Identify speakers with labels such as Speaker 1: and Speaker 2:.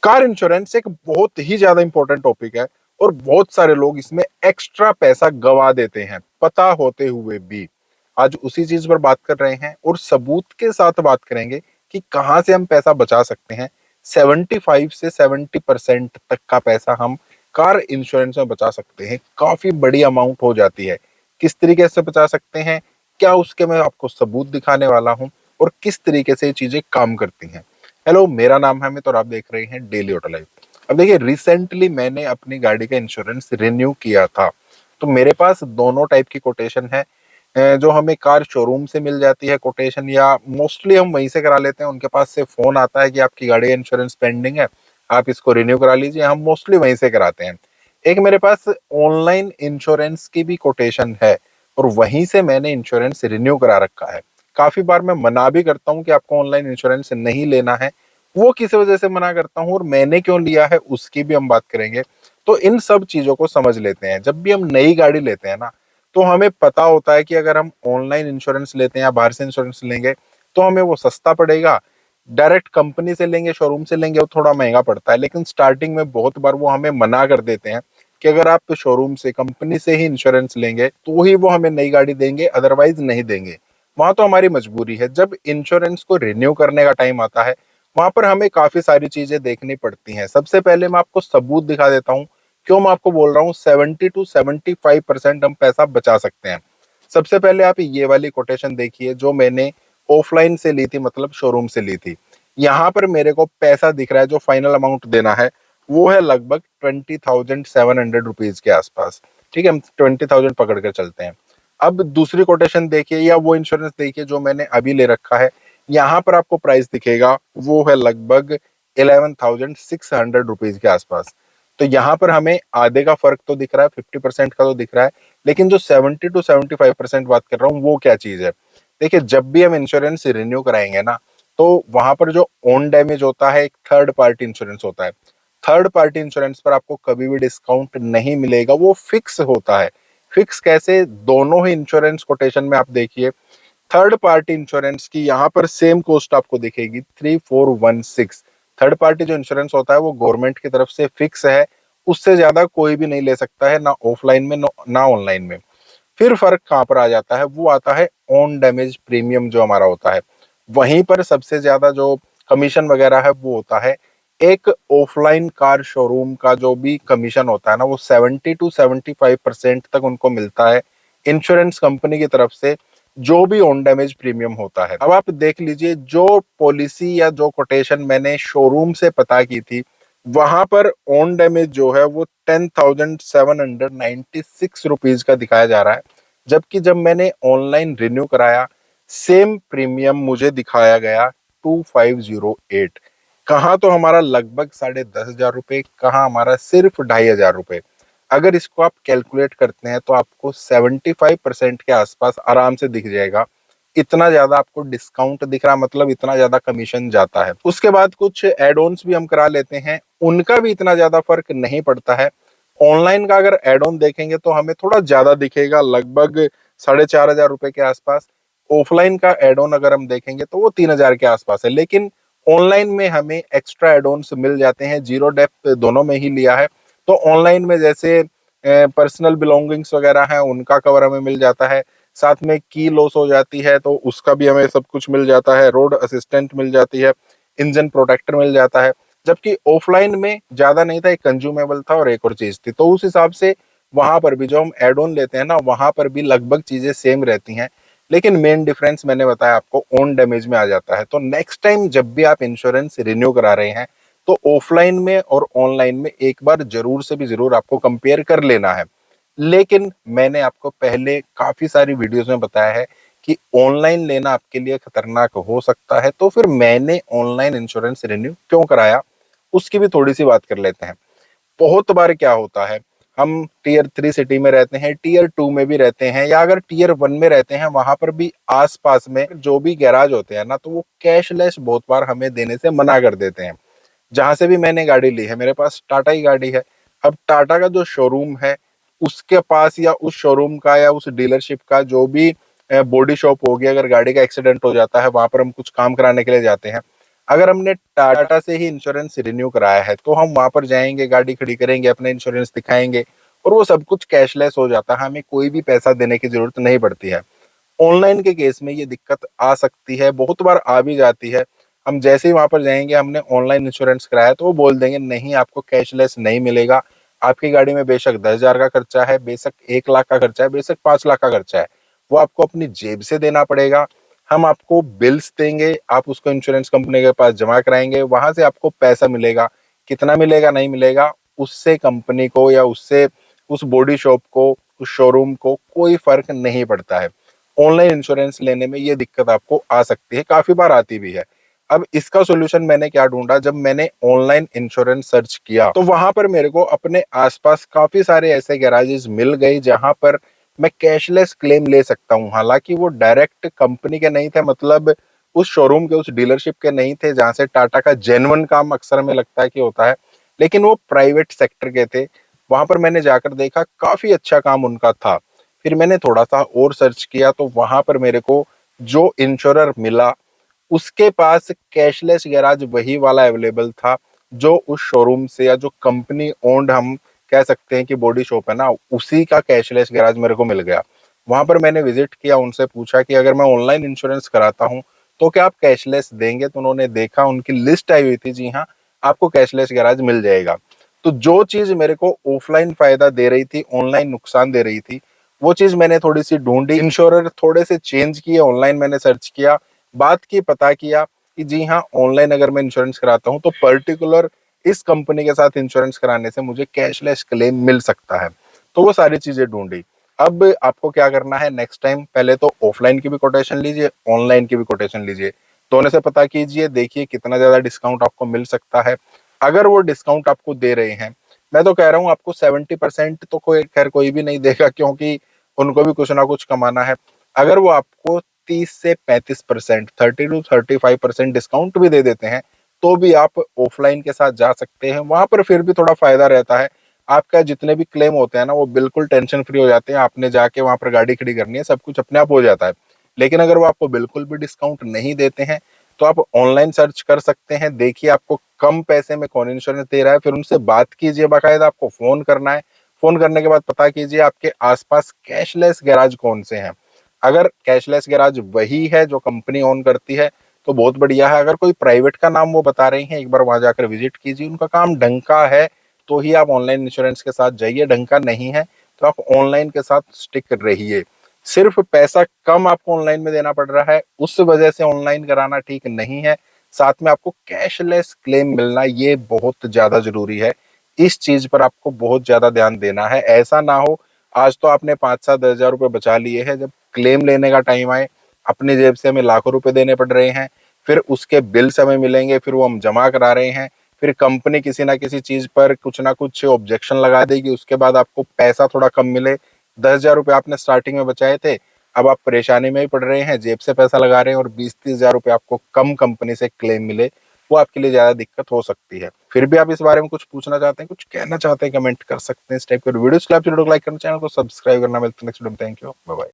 Speaker 1: Car insurance एक बहुत ही ज्यादा इंपॉर्टेंट टॉपिक है और बहुत सारे लोग इसमें एक्स्ट्रा पैसा गवा देते हैं पता होते हुए भी। आज उसी चीज पर बात कर रहे हैं और सबूत के साथ बात करेंगे कि कहां से हम पैसा बचा सकते हैं। 75 से 70% तक का पैसा हम कार इंश्योरेंस में बचा सकते हैं। काफी बड़ी अमाउंट हो जाती है। किस तरीके से बचा सकते हैं, क्या उसके मैं आपको सबूत दिखाने वाला हूं और किस तरीके से ये चीजें काम करती हैं। हेलो, मेरा नाम है अमित और आप देख रहे हैं डेली ऑटो लाइफ। अब देखिए, रिसेंटली मैंने अपनी गाड़ी का इंश्योरेंस रिन्यू किया था, तो मेरे पास दोनों टाइप की कोटेशन है। जो हमें कार शोरूम से मिल जाती है कोटेशन, या मोस्टली हम वहीं से करा लेते हैं। उनके पास से फोन आता है कि आपकी गाड़ी का इंश्योरेंस पेंडिंग है, आप इसको रिन्यू करा लीजिए। हम मोस्टली वहीं से कराते हैं। एक मेरे पास ऑनलाइन इंश्योरेंस की भी कोटेशन है और वहीं से मैंने इंश्योरेंस रिन्यू करा रखा है। काफी बार मैं मना भी करता हूँ कि आपको ऑनलाइन इंश्योरेंस नहीं लेना है। वो किस वजह से मना करता हूँ और मैंने क्यों लिया है उसकी भी हम बात करेंगे। तो इन सब चीजों को समझ लेते हैं। जब भी हम नई गाड़ी लेते हैं ना, तो हमें पता होता है कि अगर हम ऑनलाइन इंश्योरेंस लेते हैं या बाहर से इंश्योरेंस लेंगे तो हमें वो सस्ता पड़ेगा। डायरेक्ट कंपनी से लेंगे, शोरूम से लेंगे, वो थोड़ा महंगा पड़ता है। लेकिन स्टार्टिंग में बहुत बार वो हमें मना कर देते हैं कि अगर आप शोरूम से, कंपनी से ही इंश्योरेंस लेंगे तो ही वो हमें नई गाड़ी देंगे, अदरवाइज नहीं देंगे। वहां तो हमारी मजबूरी है। जब इंश्योरेंस को रिन्यू करने का टाइम आता है, वहां पर हमें काफी सारी चीजें देखनी पड़ती हैं। सबसे पहले मैं आपको सबूत दिखा देता हूँ क्यों मैं आपको बोल रहा हूँ 70 to 75% हम पैसा बचा सकते हैं। सबसे पहले आप ये वाली कोटेशन देखिए जो मैंने ऑफलाइन से ली थी, मतलब शोरूम से ली थी। यहाँ पर मेरे को पैसा दिख रहा है, जो फाइनल अमाउंट देना है वो है लगभग 20,700 रुपीज के आसपास। ठीक है, हम 20,000 पकड़ कर चलते हैं। अब दूसरी कोटेशन देखिए या वो इंश्योरेंस देखिए जो मैंने अभी ले रखा है। यहाँ पर आपको प्राइस दिखेगा, वो है लगभग 11,600 रुपीज के आसपास। तो यहाँ पर हमें आधे का फर्क तो दिख रहा है, 50% का तो दिख रहा है। लेकिन जो 70 to 75% बात कर रहा हूँ वो क्या चीज है। देखिए, जब भी हम इंश्योरेंस रिन्यू कराएंगे ना, तो वहां पर जो ओन डैमेज होता है, एक थर्ड पार्टी इंश्योरेंस होता है। थर्ड पार्टी इंश्योरेंस पर आपको कभी भी डिस्काउंट नहीं मिलेगा, वो फिक्स होता है। फिक्स कैसे, दोनों ही इंश्योरेंस कोटेशन में आप देखिए, थर्ड पार्टी इंश्योरेंस की यहाँ पर सेम कॉस्ट आपको दिखेगी 3416। थर्ड पार्टी जो इंश्योरेंस होता है वो गवर्नमेंट की तरफ से फिक्स है। उससे ज्यादा कोई भी नहीं ले सकता है, ना ऑफलाइन में ना ऑनलाइन में। फिर फर्क कहाँ पर आ जाता है, वो आता है ऑन डैमेज प्रीमियम जो हमारा होता है। वहीं पर सबसे ज्यादा जो कमीशन वगैरह है वो होता है। एक ऑफलाइन कार शोरूम का जो भी कमीशन होता है ना, वो 70 to 75% तक उनको मिलता है इंश्योरेंस कंपनी की तरफ से, जो भी ऑन डैमेज प्रीमियम होता है। अब आप देख लीजिए, जो पॉलिसी या जो कोटेशन मैंने शोरूम से पता की थी, वहां पर ऑन डैमेज जो है वो 10,796 रुपीज का दिखाया जा रहा है। जबकि जब मैंने ऑनलाइन रिन्यू कराया, सेम प्रीमियम मुझे दिखाया गया 2508। कहाँ तो हमारा लगभग 10,500 रुपए, कहाँ हमारा सिर्फ 2,500 रुपए। अगर इसको आप कैलकुलेट करते हैं तो आपको 75% के आसपास आराम से दिख जाएगा। इतना ज्यादा आपको डिस्काउंट दिख रहा, मतलब इतना ज्यादा कमीशन जाता है। उसके बाद कुछ एड ऑन्स भी हम करा लेते हैं, उनका भी इतना ज्यादा फर्क नहीं पड़ता है। ऑनलाइन का अगर एड ऑन देखेंगे तो हमें थोड़ा ज्यादा दिखेगा, लगभग 4,500 रुपए के आसपास। ऑफलाइन का एड ऑन अगर हम देखेंगे तो वो 3,000 के आसपास है। लेकिन ऑनलाइन में हमें एक्स्ट्रा एड ऑन्स मिल जाते हैं। जीरो डेप्थ दोनों में ही लिया है, तो ऑनलाइन में जैसे पर्सनल बिलोंगिंग्स वगैरह हैं उनका कवर हमें मिल जाता है। साथ में की लॉस हो जाती है तो उसका भी हमें सब कुछ मिल जाता है। रोड असिस्टेंट मिल जाती है, इंजन प्रोटेक्टर मिल जाता है। जबकि ऑफलाइन में ज्यादा नहीं था, एक कंज्यूमेबल था और एक और चीज थी। तो उस हिसाब से वहां पर भी जो हम एड ऑन लेते हैं ना, वहां पर भी लगभग चीजें सेम रहती हैं। लेकिन मेन डिफरेंस मैंने बताया आपको, ओन डैमेज में आ जाता है। तो नेक्स्ट टाइम जब भी आप इंश्योरेंस रिन्यू करा रहे हैं, तो ऑफलाइन में और ऑनलाइन में एक बार जरूर से भी जरूर आपको कंपेयर कर लेना है। लेकिन मैंने आपको पहले काफी सारी वीडियोस में बताया है कि ऑनलाइन लेना आपके लिए खतरनाक हो सकता है। तो फिर मैंने ऑनलाइन इंश्योरेंस रिन्यू क्यों कराया, उसकी भी थोड़ी सी बात कर लेते हैं। बहुत बार क्या होता है, हम टीयर 3 सिटी में रहते हैं, टीयर 2 में भी रहते हैं, या अगर टीयर 1 में रहते हैं, वहां पर भी आसपास में जो भी गैराज होते हैं ना, तो वो कैशलेस बहुत बार हमें देने से मना कर देते हैं। जहां से भी मैंने गाड़ी ली है, मेरे पास टाटा की गाड़ी है। अब टाटा का जो शोरूम है, उसके पास या उस शोरूम का या उस डीलरशिप का जो भी बॉडी शॉप होगी, अगर गाड़ी का एक्सीडेंट हो जाता है, वहां पर हम कुछ काम कराने के लिए जाते हैं, अगर हमने टाटा से ही इंश्योरेंस रिन्यू कराया है तो हम वहां पर जाएंगे, गाड़ी खड़ी करेंगे, अपना इंश्योरेंस दिखाएंगे और वो सब कुछ कैशलेस हो जाता है, हमें कोई भी पैसा देने की जरूरत नहीं पड़ती है। ऑनलाइन के केस में ये दिक्कत आ सकती है, बहुत बार आ भी जाती है। हम जैसे ही वहां पर जाएंगे, हमने ऑनलाइन इंश्योरेंस कराया तो वो बोल देंगे नहीं आपको कैशलेस नहीं मिलेगा, आपकी गाड़ी में बेशक 10,000 का खर्चा है, बेशक 1 लाख का खर्चा है, बेशक 5 लाख का खर्चा है, वो आपको अपनी जेब से देना पड़ेगा। हम आपको बिल्स देंगे, आप उसको इंश्योरेंस कंपनी के पास जमा कराएंगे, वहां से आपको पैसा मिलेगा। कितना मिलेगा नहीं मिलेगा उससे कंपनी को या उससे उस बॉडी शॉप को, उस शोरूम को कोई फर्क नहीं पड़ता है। ऑनलाइन इंश्योरेंस लेने में ये दिक्कत आपको आ सकती है, काफी बार आती भी है। अब इसका सॉल्यूशन मैंने क्या ढूंढा, जब मैंने ऑनलाइन इंश्योरेंस सर्च किया तो वहां पर मेरे को अपने आसपास काफी सारे ऐसे गैराजेस मिल गए जहां पर मैं कैशलेस क्लेम ले सकता हूं। हालांकि वो डायरेक्ट कंपनी के नहीं थे, मतलब उस शोरूम के, उस डीलरशिप के नहीं थे जहां से टाटा का जेन्युइन काम अक्सर हमें लगता है कि होता है, लेकिन वो प्राइवेट सेक्टर के थे। वहां पर मैंने जाकर देखा, काफी अच्छा काम उनका था। फिर मैंने थोड़ा सा और सर्च किया तो वहां पर मेरे को जो इंश्योरर मिला उसके पास कैशलेस गैराज वही वाला अवेलेबल था जो उस शोरूम से या जो कंपनी ओन्ड हम कह सकते हैं कि बॉडी शॉप है ना, उसी का कैशलेस गैराज मेरे को मिल गया। वहां पर मैंने विजिट किया, उनसे पूछा कि अगर मैं ऑनलाइन इंश्योरेंस कराता हूं तो क्या आप कैशलेस देंगे, तो उन्होंने देखा, उनकी लिस्ट आई हुई थी, जी हाँ आपको कैशलेस गैराज मिल जाएगा। तो जो चीज मेरे को ऑफलाइन फायदा दे रही थी, ऑनलाइन नुकसान दे रही थी, वो चीज मैंने थोड़ी सी ढूंढी, इंश्योरर थोड़े से चेंज किए, ऑनलाइन मैंने सर्च किया, बात की, पता किया कि जी हाँ ऑनलाइन अगर मैं इंश्योरेंस कराता हूँ तो पर्टिकुलर इस कंपनी के साथ इंश्योरेंस कराने से मुझे कैशलेस क्लेम मिल सकता है। तो वो सारी चीजें ढूंढी। अब आपको क्या करना है, नेक्स्ट टाइम पहले तो ऑफलाइन की भी कोटेशन लीजिए, ऑनलाइन की भी कोटेशन लीजिए, दोनों से पता कीजिए, देखिए कितना ज्यादा डिस्काउंट आपको मिल सकता है। अगर वो डिस्काउंट आपको दे रहे हैं, मैं तो कह रहा हूँ आपको 70% तो कोई खैर कोई भी नहीं देगा, क्योंकि उनको भी कुछ ना कुछ कमाना है। अगर वो आपको 30 से 35%, 30 to 35% डिस्काउंट भी दे देते हैं तो भी आप ऑफलाइन के साथ जा सकते हैं। वहां पर फिर भी थोड़ा फायदा रहता है, आपका जितने भी क्लेम होते हैं ना वो बिल्कुल टेंशन फ्री हो जाते हैं, आपने जाके वहां पर गाड़ी खड़ी करनी है, सब कुछ अपने आप हो जाता है। लेकिन अगर वो आपको बिल्कुल भी डिस्काउंट नहीं देते हैं तो आप ऑनलाइन सर्च कर सकते हैं, देखिए आपको कम पैसे में कौन इंश्योरेंस दे रहा है, फिर उनसे बात कीजिए, बाकायदा आपको फोन करना है। फोन करने के बाद पता कीजिए आपके आसपास कैशलेस गैराज कौन से हैं। अगर कैशलेस गैराज वही है जो कंपनी ओन करती है तो बहुत बढ़िया है, अगर कोई प्राइवेट का नाम वो बता रही हैं, एक बार वहां जाकर विजिट कीजिए, उनका काम ढंग का है तो ही आप ऑनलाइन इंश्योरेंस के साथ जाइए, ढंग का नहीं है तो आप ऑनलाइन के साथ स्टिक रहिए। सिर्फ पैसा कम आपको ऑनलाइन में देना पड़ रहा है, उस वजह से ऑनलाइन कराना ठीक नहीं है। साथ में आपको कैशलेस क्लेम मिलना ये बहुत ज्यादा जरूरी है, इस चीज पर आपको बहुत ज्यादा ध्यान देना है। ऐसा ना हो आज तो आपने 5-7 हज़ार रुपए बचा लिए हैं, जब क्लेम लेने का टाइम आए अपनी जेब से हमें लाखों रुपए देने पड़ रहे हैं, फिर उसके बिल्स हमें मिलेंगे, फिर वो हम जमा करा रहे हैं, फिर कंपनी किसी ना किसी चीज पर कुछ ना कुछ ऑब्जेक्शन लगा देगी, उसके बाद आपको पैसा थोड़ा कम मिले। 10,000 रुपए आपने स्टार्टिंग में बचाए थे, अब आप परेशानी में ही पड़ रहे हैं, जेब से पैसा लगा रहे हैं और 20-30 हज़ार रुपए आपको कम कंपनी से क्लेम मिले, वो आपके लिए ज्यादा दिक्कत हो सकती है। फिर भी आप इस बारे में कुछ पूछना चाहते हैं, कुछ कहना चाहते हैं, कमेंट कर सकते हैं। इस टाइप के वीडियोस के लिए आप वीडियो को लाइक करना, चैनल को सब्सक्राइब करना। मिलते हैं नेक्स्ट वीडियो में। Thank you, bye bye.